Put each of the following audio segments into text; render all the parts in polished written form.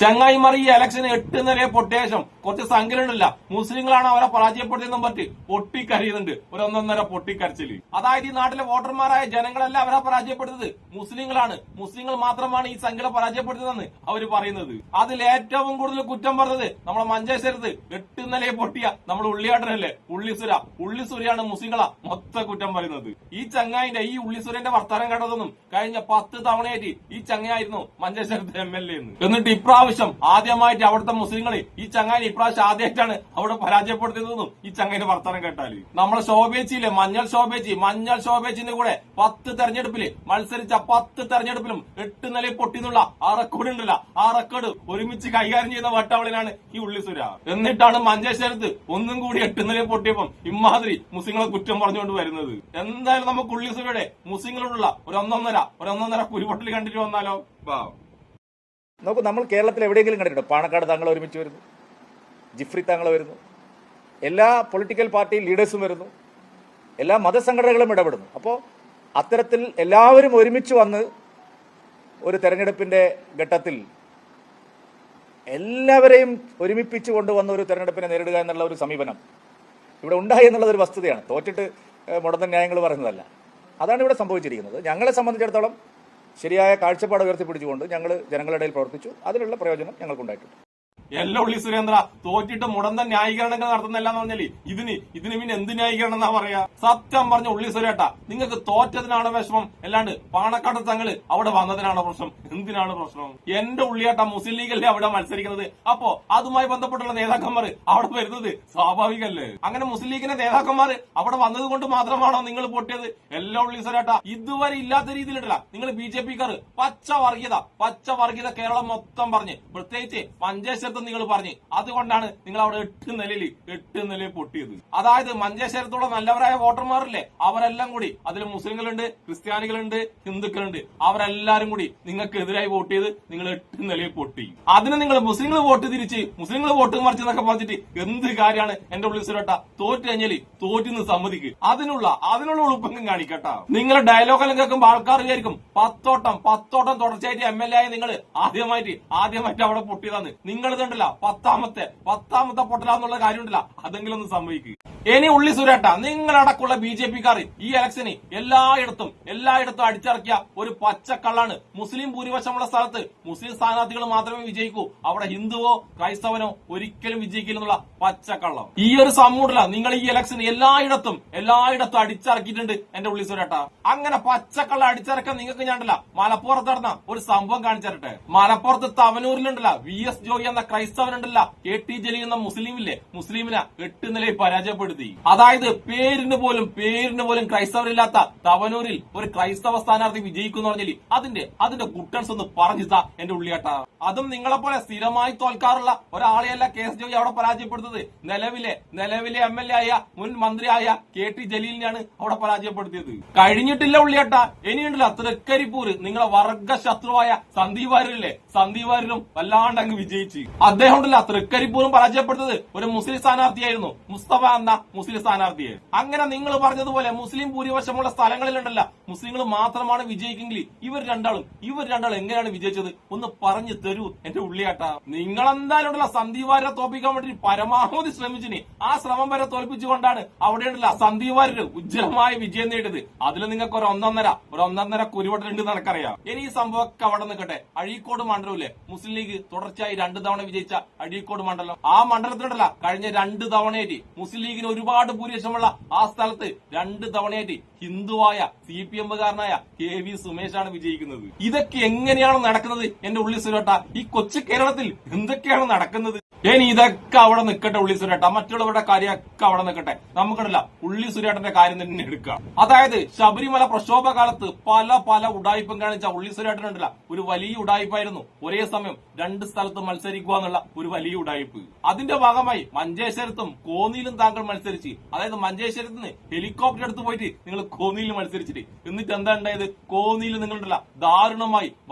ചങ്ങായിമാർ ഈ ഇലക്ഷന് 8 നിലയെ പൊട്ടിയേശം കുറച്ച് സംഖ്യലുണ്ടല്ല മുസ്ലിങ്ങളാണ് അവരെ പരാജയപ്പെടുത്തിയെന്നും പറ്റി പൊട്ടിക്കരയുന്നുണ്ട്. ഒരു 1.5 പൊട്ടിക്കരച്ചില്. അതായത് ഈ നാട്ടിലെ വോട്ടർമാരായ ജനങ്ങളെല്ലാം അവരെ പരാജയപ്പെടുത്തത് മുസ്ലിങ്ങളാണ്. മുസ്ലിങ്ങൾ മാത്രമാണ് ഈ സംഖ്യകളെ പരാജയപ്പെടുത്തതെന്ന് അവര് പറയുന്നത്. അതിൽ ഏറ്റവും കൂടുതൽ കുറ്റം പറഞ്ഞത് നമ്മളെ മഞ്ചേശ്വരത്ത് 8 നിലയെ പൊട്ടിയ നമ്മൾ ഉള്ളിയാട്ടനല്ലേ ഉള്ളിസുരയാണ് മുസ്ലിങ്ങളാ മൊത്തം കുറ്റം പറയുന്നത്. ഈ ചങ്ങായിന്റെ ഈ ഉള്ളിസുരന്റെ വർത്താനം കേട്ടതൊന്നും കഴിഞ്ഞ 10 തവണയായിട്ട് ഈ ചങ്ങയായിരുന്നു മഞ്ചേശ്വരത്തെ MLA എന്ന്. എന്നിട്ട് ഇപ്രാവശ്യം ആദ്യമായിട്ട് അവിടുത്തെ മുസ്ലിങ്ങളെ ഈ ചങ്ങായി ഇപ്രാവശ്യം ആദ്യമായിട്ടാണ് അവിടെ പരാജയപ്പെടുത്തുന്നതെന്നും ഈ ചങ്ങായിന്റെ വർത്താനം കേട്ടാല്. നമ്മളെ ശോഭേച്ചിയിലെ മഞ്ഞൾ ശോഭേച്ചിന്റെ കൂടെ 10 തെരഞ്ഞെടുപ്പില് മത്സരിച്ച 10 തെരഞ്ഞെടുപ്പിലും 8 നിലയിൽ പൊട്ടിന്നുള്ള ആ റെക്കോർഡ് ഉണ്ടല്ല, ആ റെക്കോർഡ് ഒരുമിച്ച് കൈകാര്യം ചെയ്യുന്ന വട്ടവളിനാണ് ഈ ഉള്ളിസുര. എന്നിട്ടാണ് മഞ്ചേശ്വരത്ത് ഒന്നും കൂടി 8 നിലയിൽ പൊട്ടിയപ്പം ഇമാതിരി മുസ്ലിങ്ങളെ കുറ്റം പറഞ്ഞുകൊണ്ട് വരുന്നത്. എന്തായാലും നമുക്ക് ഉള്ളിസുരയുടെ മുസ്ലിങ്ങളോടുള്ള ഒരു ഒന്നൊന്നര കുരുപൊട്ടൽ കണ്ടിട്ട് വന്നാലോ? നോക്കൂ, നമ്മൾ കേരളത്തിൽ എവിടെയെങ്കിലും കണ്ടിട്ടുണ്ടോ പാണക്കാട് താങ്കൾ ഒരുമിച്ച് വരുന്നു, ജിഫ്രി താങ്കൾ വരുന്നു, എല്ലാ പൊളിറ്റിക്കൽ പാർട്ടി ലീഡേഴ്സും വരുന്നു, എല്ലാ മതസംഘടനകളും ഇടപെടുന്നു. അപ്പോൾ അത്തരത്തിൽ എല്ലാവരും ഒരുമിച്ച് വന്ന് ഒരു തെരഞ്ഞെടുപ്പിന്റെ ഘട്ടത്തിൽ എല്ലാവരെയും ഒരുമിപ്പിച്ച് കൊണ്ടുവന്ന ഒരു തെരഞ്ഞെടുപ്പിനെ നേരിടുക എന്നുള്ള ഒരു സമീപനം ഇവിടെ ഉണ്ടായി എന്നുള്ളത് ഒരു വസ്തുതയാണ്. തോറ്റിട്ട് മുടന്തൻ ന്യായങ്ങൾ പറയുന്നതല്ല. അതാണ് ഇവിടെ സംഭവിച്ചിരിക്കുന്നത്. ഞങ്ങളെ സംബന്ധിച്ചിടത്തോളം ശരിയായ കാഴ്ചപ്പാട് ഉയർത്തിപ്പിടിച്ചുകൊണ്ട് ഞങ്ങൾ ജനങ്ങളുടെ ഇടയിൽ പ്രവർത്തിച്ചു. അതിനുള്ള പ്രയോജനം ഞങ്ങൾക്കുണ്ടായിട്ടുണ്ട്. എല്ലാ ഉള്ളി സുരേന്ദ്ര തോറ്റിട്ട് മുടന്തൻ ന്യായീകരണങ്ങൾ നടത്തുന്നില്ലെന്ന് പറഞ്ഞാല് ഇതിന് പിന്നെ എന്ത് ന്യായീകരണം എന്നാ പറയാ? സത്യം പറഞ്ഞ ഉള്ളി സുരേട്ട, നിങ്ങൾക്ക് തോറ്റതിനാണ് വിഷമം, അല്ലാണ്ട് പാണക്കാട് തങ്ങള് അവിടെ വന്നതിനാണ് പ്രശ്നം. എന്തിനാണ് പ്രശ്നം? എന്റെ ഉള്ളിയേട്ട മുസ്ലിം ലീഗല്ലേ അവിടെ മത്സരിക്കുന്നത്. അപ്പോ അതുമായി ബന്ധപ്പെട്ടുള്ള നേതാക്കന്മാർ അവിടെ വരുന്നത് സ്വാഭാവികല്ലേ? അങ്ങനെ മുസ്ലിം ലീഗിന്റെ നേതാക്കന്മാർ അവിടെ വന്നത് കൊണ്ട് മാത്രമാണോ നിങ്ങൾ പൊട്ടിയത്? എല്ലാ ഉള്ളി സുരേട്ട, ഇതുവരെ ഇല്ലാത്ത രീതിയിലിട്ടല്ല നിങ്ങൾ BJP-ക്കാർ പച്ച വർഗീയത കേരളം മൊത്തം പറഞ്ഞ്, പ്രത്യേകിച്ച് മഞ്ചേശ്വരത്ത് നിങ്ങൾ പറഞ്ഞു. അതുകൊണ്ടാണ് നിങ്ങൾ അവിടെ 8 നിലയിൽ പൊട്ടിയത്. അതായത് മഞ്ചേശ്വരത്തുള്ള നല്ലവരായ വോട്ടർമാരില്ലേ, അവരെല്ലാം കൂടി, അതിൽ മുസ്ലിങ്ങളുണ്ട്, ക്രിസ്ത്യാനികളുണ്ട്, ഹിന്ദുക്കളുണ്ട്, അവരെല്ലാരും കൂടി നിങ്ങൾക്ക് എതിരായി വോട്ട് ചെയ്ത് നിങ്ങൾ 8 നിലയിൽ പൊട്ടി. അതിന് നിങ്ങൾ മുസ്ലിങ്ങൾ വോട്ട് തിരിച്ച്, മുസ്ലിങ്ങൾ വോട്ട് മറിച്ച് എന്നൊക്കെ പറഞ്ഞിട്ട് എന്ത് കാര്യമാണ്? എന്റെ ഉള്ളിൽ സുരട്ട, തോറ്റ് കഴിഞ്ഞാൽ തോറ്റിന്ന് സമ്മതിക്ക്. അതിനുള്ള ഉളുപ്പെങ്കം കാണിക്കട്ടാ. നിങ്ങളുടെ ഡയലോഗെല്ലാം കേൾക്കുമ്പോൾ ആൾക്കാർ വിചാരിക്കും പത്തോട്ടം തുടർച്ചയായിട്ട് MLA ആയി നിങ്ങൾ ആദ്യമായിട്ട് അവിടെ പൊട്ടിയതാന്ന്. നിങ്ങൾ ണ്ടല്ല പത്താമത്തെ പൊട്ടലാന്നുള്ള കാര്യമുണ്ടല്ല, അതെങ്കിലും ഒന്ന് സംഭവിക്കുക. ഇനി ഉള്ളി സുരേട്ട, നിങ്ങളടക്കമുള്ള BJP-ക്കാർ ഈ ഇലക്ഷന് എല്ലായിടത്തും അടിച്ചിറക്കിയ ഒരു പച്ചക്കള്ളാണ്. മുസ്ലിം ഭൂരിപക്ഷമുള്ള സ്ഥലത്ത് മുസ്ലിം സ്ഥാനാർത്ഥികൾ മാത്രമേ വിജയിക്കൂ, അവിടെ ഹിന്ദുവോ ക്രൈസ്തവനോ ഒരിക്കലും വിജയിക്കില്ലെന്നുള്ള പച്ചക്കള്ളം. ഈ ഒരു സമൂഹത്തില നിങ്ങൾ ഈ ഇലക്ഷന് എല്ലായിടത്തും അടിച്ചിറക്കിയിട്ടുണ്ട് എന്റെ ഉള്ളി സുരേട്ട. അങ്ങനെ പച്ചക്കള്ള അടിച്ചിറക്കാൻ നിങ്ങൾക്ക് ഞാണ്ടല്ല മലപ്പുറത്ത് നടന്ന ഒരു സംഭവം കാണിച്ചിരട്ടെ. മലപ്പുറത്ത് തവനൂരിലുണ്ടല്ല VS ജോയി എന്ന ക്രൈസ്തവനുണ്ടല്ല KT ജലീൽ എന്ന മുസ്ലിമിനെ 8 നിലയിൽ പരാജയപ്പെടുത്തി. അതായത് പേരിന് പോലും ക്രൈസ്തവരില്ലാത്ത തവനൂരിൽ ഒരു ക്രൈസ്തവ സ്ഥാനാർത്ഥി വിജയിക്കുന്നു പറഞ്ഞാൽ അതിന്റെ കുട്ടൻസ് ഒന്ന് പറഞ്ഞിതാ എന്റെ ഉള്ളിയാട്ട. അതും നിങ്ങളെപ്പോലെ സ്ഥിരമായി തോൽക്കാറുള്ള ഒരാളെയല്ല KS ജോയി അവിടെ പരാജയപ്പെടുത്തത്. നിലവിലെ MLA ആയ മുൻ മന്ത്രിയായ KT ജലീലിനെയാണ് അവിടെ പരാജയപ്പെടുത്തിയത്. കഴിഞ്ഞിട്ടില്ല ഉള്ളിയാട്ട, ഇനിയുണ്ടല്ല തൃക്കരിപ്പൂര് നിങ്ങളെ വർഗ ശത്രുവായ സന്ദീപ് വാര്യരും വല്ലാണ്ട് അങ്ങ് വിജയിച്ച്. അദ്ദേഹം ഉണ്ടല്ല തൃക്കരിപ്പൂരും പരാജയപ്പെടുത്തത് ഒരു മുസ്ലിം സ്ഥാനാർത്ഥിയായിരുന്നു, മുസ്തഫ എന്ന മുസ്ലിം സ്ഥാനാർത്ഥിയെ. അങ്ങനെ നിങ്ങൾ പറഞ്ഞതുപോലെ മുസ്ലിം ഭൂരിപക്ഷമുള്ള സ്ഥലങ്ങളിലുണ്ടല്ല മുസ്ലിങ്ങൾ മാത്രമാണ് വിജയിക്കെങ്കിൽ ഇവർ രണ്ടാളും എങ്ങനെയാണ് വിജയിച്ചത്? ഒന്ന് പറഞ്ഞു തരൂ എന്റെ ഉള്ളിയാട്ട. നിങ്ങളെന്തായാലും ഉണ്ടല്ല സന്ദീപ് വാര്യരെ തോൽപ്പിക്കാൻ വേണ്ടി പരമാവധി ശ്രമിച്ചിന്. ആ ശ്രമം വരെ തോൽപ്പിച്ചുകൊണ്ടാണ് അവിടെയുണ്ടല്ല സന്ദീപ് വാര്യർ ഉജ്ജ്വലമായ വിജയം നേടിയത്. അതിൽ നിങ്ങൾക്ക് ഒരു ഒന്നൊന്നര കുരുവട്ടുണ്ട് നടക്കറിയാം. ഇനി ഈ സംഭവമൊക്കെ അവിടെ നിൽക്കട്ടെ. അഴീക്കോട് മണ്ഡലമില്ലേ, മുസ്ലിം ലീഗ് തുടർച്ചയായി 2 തവണ വിജയിച്ച അഴീക്കോട് മണ്ഡലം, ആ മണ്ഡലത്തിലുണ്ടല്ല കഴിഞ്ഞ 2 തവണയായിട്ട് മുസ്ലിം ലീഗിന് ഒരുപാട് ഭൂരിപക്ഷമുള്ള ആ സ്ഥലത്ത് 2 തവണയായിട്ട് ഹിന്ദുവായ CPM-കാരനായ KV സുമേഷാണ് വിജയിക്കുന്നത്. ഇതൊക്കെ എങ്ങനെയാണ് നടക്കുന്നത് എന്റെ ഉള്ളി സുരേട്ട? ഈ കൊച്ചു കേരളത്തിൽ എന്തൊക്കെയാണ് നടക്കുന്നത്? ഇനി ഇതൊക്കെ അവിടെ നിൽക്കട്ടെ ഉള്ളി സുരേട്ട, മറ്റുള്ളവരുടെ കാര്യമൊക്കെ അവിടെ നിൽക്കട്ടെ. നമുക്കല്ല ഉള്ളി സുരേട്ടന്റെ കാര്യം തന്നെ എടുക്കാം. അതായത് ശബരിമല പ്രക്ഷോഭ കാലത്ത് പല ഉടായ്പം കാണിച്ച ഉള്ളി സുരേട്ടനുണ്ടല്ല ഒരു വലിയ ഉടായ്പായിരുന്നു. ഒരേ സമയം 2 സ്ഥലത്ത് മത്സരിക്കുക എന്നുള്ള ഒരു വലിയ ഉടായ്പ്. അതിന്റെ ഭാഗമായി മഞ്ചേശ്വരത്തും കോന്നിയിലും താങ്കൾ മത്സരിച്ച്, അതായത് മഞ്ചേശ്വരത്ത് നിന്ന് ഹെലികോപ്റ്റർ എടുത്ത് പോയിട്ട് നിങ്ങൾ കോന്നിയിൽ മത്സരിച്ചിട്ട് എന്നിട്ട് എന്താ ഉണ്ടായത്? കോന്നിയിൽ നിങ്ങളുണ്ടല്ല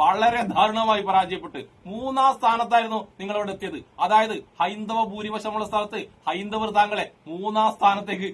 വളരെ ദാരുണമായി പരാജയപ്പെട്ട് 3-ാം സ്ഥാനത്തായിരുന്നു നിങ്ങൾ അവിടെ എത്തിയത്. അതായത് ഹൈന്ദവ ഭൂരിപക്ഷമുള്ള സ്ഥലത്ത് ഹൈന്ദവർ താങ്കളെ 3-ാം സ്ഥാനത്തേക്ക്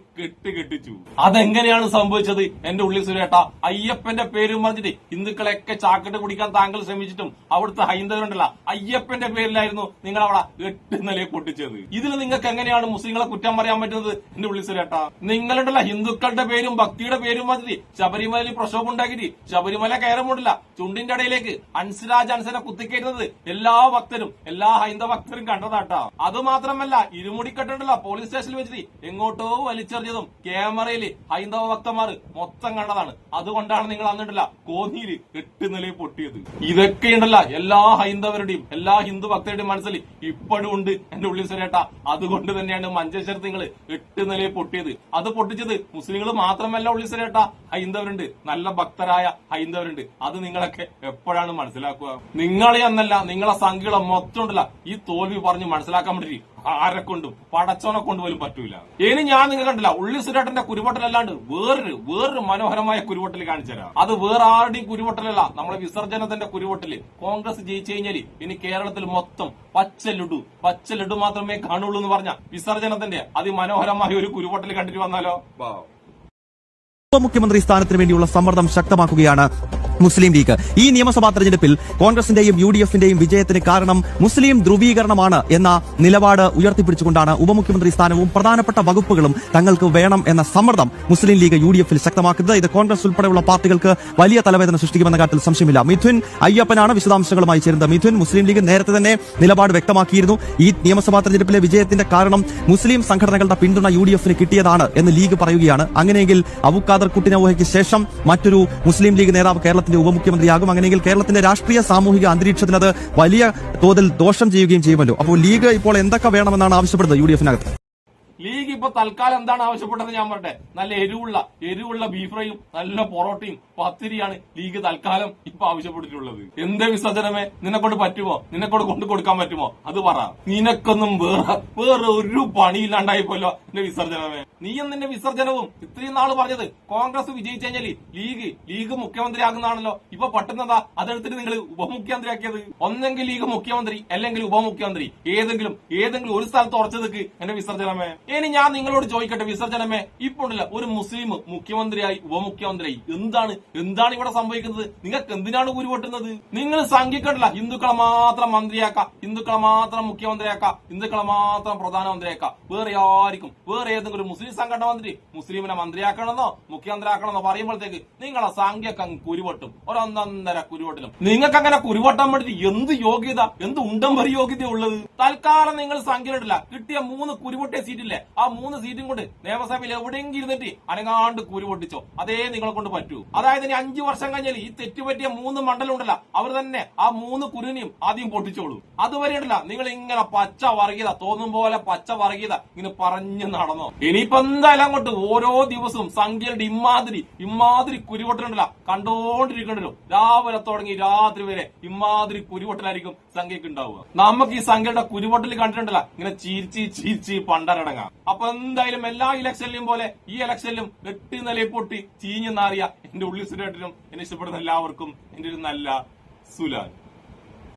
കെട്ടിച്ചു. അതെങ്ങനെയാണ് സംഭവിച്ചത്? എന്റെ ഉള്ളിൽ സുരേട്ട, അയ്യപ്പന്റെ പേരും പറഞ്ഞിട്ട് ഹിന്ദുക്കളെയൊക്കെ ചാക്കിട്ട് കുടിക്കാൻ താങ്കൾ ശ്രമിച്ചിട്ടും അവിടുത്തെ ഹൈന്ദവരുണ്ടല്ല, അയ്യപ്പന്റെ പേരിലായിരുന്നു നിങ്ങൾ അവിടെ 8 നിലയെ പൊട്ടിച്ചത്. ഇതിൽ നിങ്ങൾക്ക് എങ്ങനെയാണ് മുസ്ലിങ്ങളെ കുറ്റം പറയാൻ പറ്റുന്നത്? എന്റെ ഉള്ളിൽ സുരേട്ട, നിങ്ങളുണ്ടല്ല ഹിന്ദുക്കളുടെ പേരും ഭക്തിയുടെ പേരും പറഞ്ഞിട്ട് ശബരിമലയിൽ പ്രക്ഷോഭം ഉണ്ടാക്കിയിട്ട് ശബരിമല കയറുമുണ്ടല്ല ചുണ്ടിന്റെ ഇടയിലേക്ക് അൻസിനെ കുത്തിക്കയറ്റുന്നത് എല്ലാ ഭക്തരും, എല്ലാ ഹൈന്ദവ ഭക്തരും കണ്ടതാട്ടാ. അത് മാത്രമല്ല, ഇരുമുടിക്കെട്ടുണ്ടല്ല പോലീസ് സ്റ്റേഷനിൽ വെച്ചിട്ട് എങ്ങോട്ടോ വലിച്ചെറിഞ്ഞതും ക്യാമറയിൽ ഹൈന്ദവ ഭക്തന്മാർ മൊത്തം കണ്ടതാണ്. അതുകൊണ്ടാണ് നിങ്ങൾ അന്നിട്ടില്ല കോന്നിയിൽ 8 നിലയിൽ പൊട്ടിയത്. ഇതൊക്കെയുണ്ടല്ല എല്ലാ ഹൈന്ദവരുടെയും എല്ലാ ഹിന്ദു ഭക്തരുടെയും മനസ്സിൽ ഇപ്പോഴും ഉണ്ട് എന്റെ ഉള്ളിൽ സുരേട്ട. അതുകൊണ്ട് തന്നെയാണ് മഞ്ചേശ്വരത്ത് നിങ്ങൾ 8 നിലയിൽ പൊട്ടിയത്. അത് പൊട്ടിച്ചത് മുസ്ലിങ്ങൾ മാത്രമല്ല ഉള്ളിൽ സുരേട്ട, ഹൈന്ദവരുണ്ട്, നല്ല ഭക്തരായ ഹൈന്ദവരുണ്ട്. അത് നിങ്ങളൊക്കെ എപ്പോഴാണ് മനസ്സിലാക്കുക? നിങ്ങളെ എന്നല്ല, നിങ്ങളെ സംഖ്യകളെ മൊത്തം ഉണ്ടല്ല ഈ തോൽവി പറഞ്ഞ് മനസ്സിലാക്കാൻ വേണ്ടി ആരെ കൊണ്ടും പടച്ചോനെ കൊണ്ടുപോലും പറ്റൂല. ഇനി ഞാൻ നിങ്ങൾ കണ്ടില്ല ഉള്ളി സുരേട്ടന്റെ കുരുവട്ടലല്ലാണ്ട് വേറൊരു മനോഹരമായ കുരുവട്ടൽ കാണിച്ചുതരാം. അത് വേറെ ആരുടെയും കുരുവട്ടലല്ല, നമ്മളെ വിസർജനത്തിന്റെ കുരുവട്ടല്. കോൺഗ്രസ് ജയിച്ചു കഴിഞ്ഞാൽ ഇനി കേരളത്തിൽ മൊത്തം പച്ച ലഡു മാത്രമേ കാണുള്ളൂ എന്ന് പറഞ്ഞ വിസർജനത്തിന്റെ അതിമനോഹരമായ ഒരു കുരുവട്ടൽ കണ്ടിട്ട് വന്നാലോ? ഉപമുഖ്യമന്ത്രി സ്ഥാനത്തിന് വേണ്ടിയുള്ള സമ്മർദ്ദം ശക്തമാക്കുകയാണ് മുസ്ലിം ലീഗ്. ഈ നിയമസഭാ തെരഞ്ഞെടുപ്പിൽ കോൺഗ്രസിന്റെയും UDFന്റെയും വിജയത്തിന് കാരണം മുസ്ലിം ധ്രുവീകരണമാണ് എന്ന നിലപാട് ഉയർത്തിപ്പിടിച്ചുകൊണ്ടാണ് ഉപമുഖ്യമന്ത്രി സ്ഥാനവും പ്രധാനപ്പെട്ട വകുപ്പുകളും തങ്ങൾക്ക് വേണം എന്ന സമ്മർദ്ദം മുസ്ലിം ലീഗ് UDFൽ ശക്തമാക്കുന്നത്. ഇത് കോൺഗ്രസ് ഉൾപ്പെടെയുള്ള പാർട്ടികൾക്ക് വലിയ തലവേദന സൃഷ്ടിക്കുമെന്ന കാര്യത്തിൽ സംശയമില്ല. മിഥുൻ അയ്യപ്പനാണ് വിശദാംശങ്ങളുമായി ചേരുന്നത്. മിഥുൻ, മുസ്ലിം ലീഗ് നേരത്തെ തന്നെ നിലപാട് വ്യക്തമാക്കിയിരുന്നു. ഈ നിയമസഭാ തെരഞ്ഞെടുപ്പിലെ വിജയത്തിന്റെ കാരണം മുസ്ലിം സംഘടനകളുടെ പിന്തുണ UDFന് കിട്ടിയതാണ് എന്ന് ലീഗ് പറയുകയാണ്. അങ്ങനെയെങ്കിൽ അബൂഖാദർ കുട്ടിനോഹയ്ക്ക് ശേഷം മറ്റൊരു മുസ്ലിം ലീഗ് നേതാവ് കേരളത്തിന്റെ ഉപമുഖ്യമന്ത്രിയാകും. അങ്ങനെയെങ്കിൽ കേരളത്തിന്റെ രാഷ്ട്രീയ സാമൂഹിക അന്തരീക്ഷത്തിന് അത് വലിയ തോതിൽ ദോഷം ചെയ്യുകയും ചെയ്യുമല്ലോ. അപ്പോൾ ലീഗ് ഇപ്പോൾ എന്തൊക്കെ വേണമെന്നാണ് ആവശ്യപ്പെടുന്നത് UDFനകത്ത്? ലീഗ് ഇപ്പൊ തൽക്കാലം എന്താണ് ആവശ്യപ്പെട്ടത് ഞാൻ പറട്ടെ? നല്ല എരിവുള്ള ബീഫ് ഫ്രൈയും നല്ല പൊറോട്ടയും പത്തിരിയാണ് ലീഗ് തൽക്കാലം ഇപ്പൊ ആവശ്യപ്പെട്ടിട്ടുള്ളത്. എന്തേ വിസർജനമേ, നിന്നെക്കൊണ്ട് പറ്റുമോ? നിന്നെക്കൊണ്ട് കൊണ്ടു കൊടുക്കാൻ പറ്റുമോ? അത് പറ. നിനക്കൊന്നും വേറെ ഒരു പണിയില്ലാണ്ടായിപ്പോലോ എന്റെ വിസർജനമേ. നീയും നിന്റെ വിസർജനവും ഇത്രയും നാള് പറഞ്ഞത് കോൺഗ്രസ് വിജയിച്ചു കഴിഞ്ഞാൽ ലീഗ് മുഖ്യമന്ത്രി ആകുന്നതാണല്ലോ. ഇപ്പൊ പറ്റുന്നതാ അതെടുത്തിട്ട് നിങ്ങൾ ഉപമുഖ്യമന്ത്രിയാക്കിയത്. ഒന്നെങ്കിൽ ലീഗ് മുഖ്യമന്ത്രി അല്ലെങ്കിൽ ഉപമുഖ്യമന്ത്രി, ഏതെങ്കിലും ഒരു സ്ഥലത്ത് ഉറച്ചു നിൽക്ക് എന്റെ വിസർജനമേ. ഇനി ഞാൻ നിങ്ങളോട് ചോദിക്കട്ടെ വിസർജനമേ, ഇപ്പോൾ ഒരു മുസ്ലിം മുഖ്യമന്ത്രിയായി ഉപമുഖ്യമന്ത്രിയായി എന്താണ് ഇവിടെ സംഭവിക്കുന്നത്? നിങ്ങൾക്ക് എന്തിനാണ് കുരുവട്ടുന്നത്? നിങ്ങൾ സംഖ്യക്കണ്ടല്ല ഹിന്ദുക്കളെ മാത്രം മന്ത്രിയാക്കാം, ഹിന്ദുക്കളെ മാത്രം മുഖ്യമന്ത്രിയാക്കാം, ഹിന്ദുക്കളെ മാത്രം പ്രധാനമന്ത്രിയാക്കാം. വേറെ ഏതെങ്കിലും മുസ്ലിം സംഘടന വന്നിട്ട് മുസ്ലിമിനെ മന്ത്രിയാക്കണമെന്നോ മുഖ്യമന്ത്രിയാക്കണമെന്നോ പറയുമ്പോഴത്തേക്ക് നിങ്ങളെ സംഖ്യക്ക് അങ്ങ് കുരുവട്ടും, 1.5 കുരുവട്ടിലും. നിങ്ങൾക്ക് അങ്ങനെ കുരുവട്ടാൻ വേണ്ടിട്ട് എന്ത് യോഗ്യത, എന്ത് ഉണ്ടംബരി യോഗ്യത ഉള്ളത്? തൽക്കാലം നിങ്ങൾ സംഖ്യയിട്ടില്ല, കിട്ടിയ 3 കുരുവട്ടിയ സീറ്റില്ലേ, ആ 3 സീറ്റും കൊണ്ട് നിയമസഭയിൽ എവിടെയെങ്കിലും ഇരുന്നിട്ട് അനങ്ങാണ്ട് കുരു പൊട്ടിച്ചോ. അതേ നിങ്ങളെ കൊണ്ട് പറ്റൂ. അതായത് ഇനി 5 വർഷം കഴിഞ്ഞാൽ ഈ തെറ്റുപറ്റിയ 3 മണ്ഡലം ഉണ്ടല്ല, അവർ തന്നെ ആ 3 കുരുവിനെയും ആദ്യം പൊട്ടിച്ചോളൂ. അതുവരെ ഉണ്ടല്ല നിങ്ങൾ ഇങ്ങനെ പച്ച വർഗീയത തോന്നും പോലെ പച്ച വർഗീയത ഇങ്ങനെ പറഞ്ഞു നടന്നോ. ഇനിയിപ്പോ എന്തായാലും അങ്ങോട്ട് ഓരോ ദിവസവും സംഖ്യയുടെ ഇമാതിരി കുരുവട്ടലുണ്ടല്ല കണ്ടോണ്ടിരിക്കണ്ടല്ലോ. രാവിലെ തുടങ്ങി രാത്രി വരെ ഇമാതിരി കുരുവട്ടലായിരിക്കും സംഖ്യക്ക് ഉണ്ടാവുക. നമുക്ക് ഈ സംഖ്യയുടെ കുരുവട്ടൽ കണ്ടിട്ടുണ്ടല്ല ഇങ്ങനെ ചീരിച്ച് പണ്ടരടങ്ങാം. അപ്പൊ എന്തായാലും എല്ലാ ഇലക്ഷനിലും പോലെ ഈ ഇലക്ഷനിലും 8 നിലയിൽ പൊട്ടി ചീഞ്ഞു നാറിയ എന്റെ ഉള്ളി സുരേട്ടനും എന്നെ ഇഷ്ടപ്പെടുന്ന എല്ലാവർക്കും എന്റെ ഒരു നല്ല സുലാൻ.